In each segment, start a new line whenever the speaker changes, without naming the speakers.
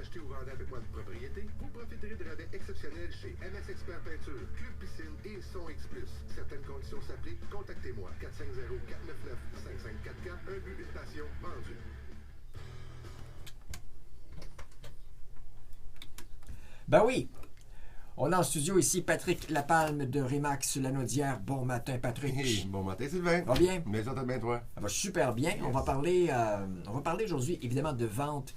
achetez ou vendez avec votre propriété, vous profiterez de rabais exceptionnels chez MS Expert Peinture, Club Piscine et Son X+. Certaines conditions s'appliquent. Contactez-moi 450-499-5544. Un but, une passion, vendu.
Ben oui! On a en studio ici Patrick Lapalme de Remax Lanaudière. Bon matin, Patrick.
Hey, bon matin, Sylvain.
Va bien?
Mais ça va bien, toi?
Ça va super bien.
Yes.
On va parler aujourd'hui, évidemment, de vente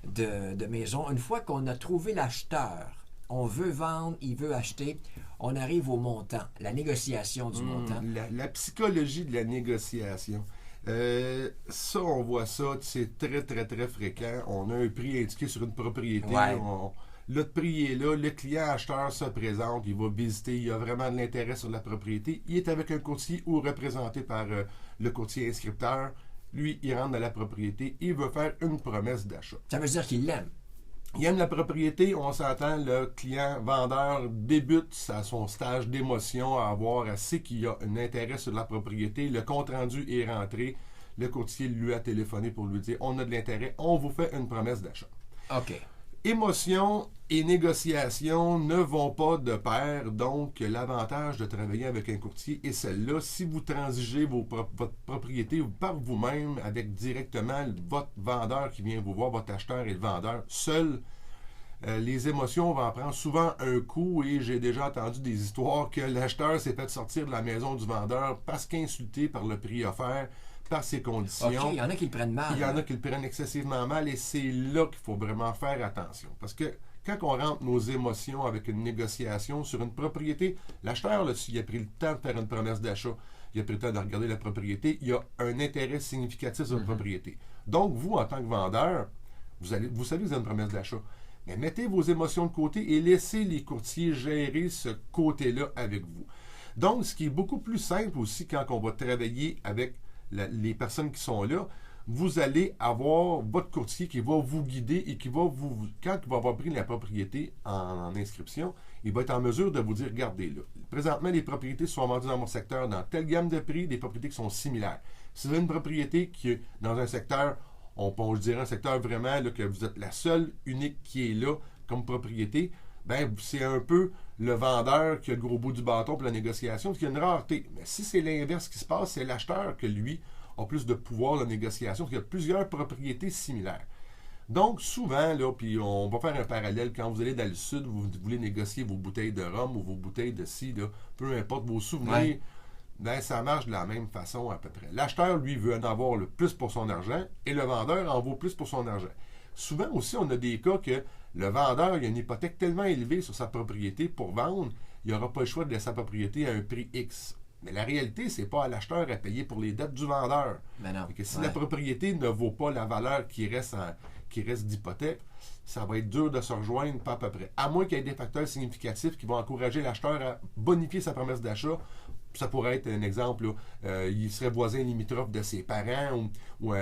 de maison. Une fois qu'on a trouvé l'acheteur, on veut vendre, il veut acheter, on arrive au montant, la négociation du montant.
La psychologie de la négociation. Ça, on voit ça, c'est très, très, très fréquent. On a un prix indiqué sur une propriété.
Ouais.
Le prix est là, le client acheteur se présente, il va visiter, il a vraiment de l'intérêt sur la propriété. Il est avec un courtier ou représenté par le courtier inscripteur. Lui, il rentre dans la propriété, il veut faire une promesse d'achat.
Ça veut dire qu'il l'aime.
Il aime la propriété, on s'entend, le client vendeur débute son stage d'émotion à avoir assez qu'il a un intérêt sur la propriété. Le compte-rendu est rentré, le courtier lui a téléphoné pour lui dire « On a de l'intérêt, on vous fait une promesse d'achat. »
OK.
Émotion et négociation ne vont pas de pair, donc l'avantage de travailler avec un courtier est celle-là. Si vous transigez votre propriété par vous-même avec directement votre vendeur qui vient vous voir, votre acheteur et le vendeur, seul, les émotions vont en prendre souvent un coup et j'ai déjà entendu des histoires que l'acheteur s'est fait sortir de la maison du vendeur parce qu'insulté par le prix offert, par ses conditions.
OK, il y en a qui le prennent mal.
Il y en a qui le prennent excessivement mal et c'est là qu'il faut vraiment faire attention. Parce que quand on rentre nos émotions avec une négociation sur une propriété, l'acheteur, là, s'il a pris le temps de faire une promesse d'achat, il a pris le temps de regarder la propriété, il y a un intérêt significatif sur une propriété. Donc, vous, en tant que vendeur, vous savez que vous avez une promesse d'achat. Mais mettez vos émotions de côté et laissez les courtiers gérer ce côté-là avec vous. Donc, ce qui est beaucoup plus simple aussi quand on va travailler avec les personnes qui sont là, vous allez avoir votre courtier qui va vous guider et qui va quand il va avoir pris la propriété en inscription, il va être en mesure de vous dire, regardez là, présentement les propriétés sont vendues dans mon secteur dans telle gamme de prix, des propriétés qui sont similaires. Si vous avez une propriété qui est dans un secteur, je dirais un secteur vraiment là, que vous êtes la seule, unique qui est là comme propriété, ben c'est un peu le vendeur qui a le gros bout du bâton pour la négociation, parce qu'il y a une rareté. Mais si c'est l'inverse qui se passe, c'est l'acheteur que lui a plus de pouvoir de négociation, parce qu'il y a plusieurs propriétés similaires. Donc, souvent, là, puis on va faire un parallèle, quand vous allez dans le sud, vous voulez négocier vos bouteilles de rhum ou vos bouteilles de ci, là, peu importe vos souvenirs,
Ouais.
ben, ça marche de la même façon à peu près. L'acheteur, lui, veut en avoir le plus pour son argent et le vendeur en vaut plus pour son argent. Souvent aussi, on a des cas que le vendeur il a une hypothèque tellement élevée sur sa propriété pour vendre, il n'aura pas le choix de laisser sa propriété à un prix X. Mais la réalité, c'est pas à l'acheteur à payer pour les dettes du vendeur.
Mais non.
Et que si
Ouais.
la propriété ne vaut pas la valeur qui reste d'hypothèque, ça va être dur de se rejoindre, pas à peu près. À moins qu'il y ait des facteurs significatifs qui vont encourager l'acheteur à bonifier sa promesse d'achat. Ça pourrait être un exemple, là, il serait voisin limitrophe de ses parents ou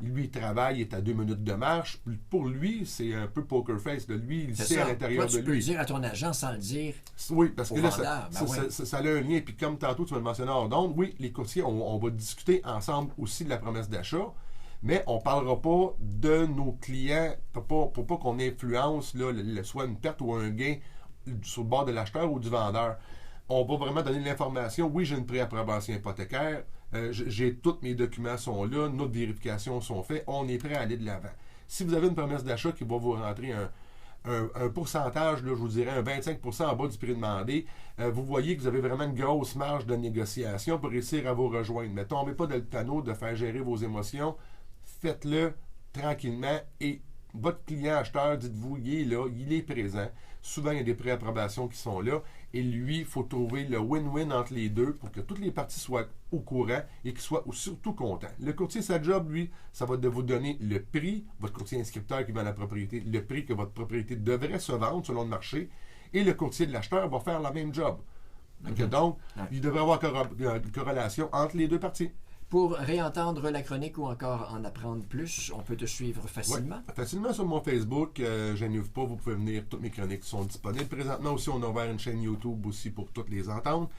lui, il travaille, il est à 2 minutes de marche. Pour lui, c'est un peu poker face. De lui, il
C'est
sait
ça.
à l'intérieur
Toi,
de
tu peux
lui.
le dire à ton agent sans le dire.
Oui, parce
au
que là,
vendeur, ben ouais.
ça a un lien. Puis comme tantôt, tu me le mentionnais hors d'onde, oui, les courtiers, on va discuter ensemble aussi de la promesse d'achat, mais on ne parlera pas de nos clients pour pas qu'on influence là, soit une perte ou un gain sur le bord de l'acheteur ou du vendeur. On va vraiment donner l'information. Oui, j'ai une préapprobation hypothécaire. J'ai tous mes documents sont là. Nos vérifications sont faites. On est prêt à aller de l'avant. Si vous avez une promesse d'achat qui va vous rentrer un pourcentage, là, je vous dirais un 25% en bas du prix demandé, vous voyez que vous avez vraiment une grosse marge de négociation pour réussir à vous rejoindre. Mais tombez pas dans le panneau de faire gérer vos émotions. Faites-le tranquillement et votre client acheteur, dites-vous, il est là, il est présent. Souvent, il y a des préapprobations qui sont là. Et lui, il faut trouver le win-win entre les deux pour que toutes les parties soient au courant et qu'ils soient surtout contents. Le courtier, sa job, lui, ça va de vous donner le prix, votre courtier inscripteur qui vend la propriété, le prix que votre propriété devrait se vendre selon le marché. Et le courtier de l'acheteur va faire la même job. Donc, il devrait y avoir une corrélation entre les deux parties.
Pour réentendre la chronique ou encore en apprendre plus, on peut te suivre facilement.
Ouais, facilement sur mon Facebook. Gênez-vous pas, vous pouvez venir. Toutes mes chroniques sont disponibles. Présentement aussi, on a ouvert une chaîne YouTube aussi pour toutes les entendre.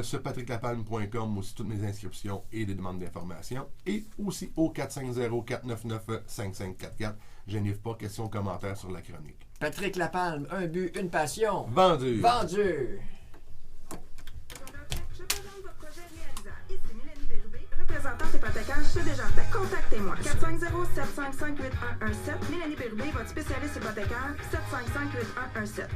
Sur patricklapalme.com aussi toutes mes inscriptions et des demandes d'informations. Et aussi au 450-499-5544. Gênez-vous pas, questions, commentaires sur la chronique.
Patrick Lapalme, un but, une passion.
Vendu!
Vendu!
Représentante hypothécaire chez Desjardins. Contactez-moi. 450-755-8117. Mélanie Bérubé, votre spécialiste hypothécaire. 755-8117.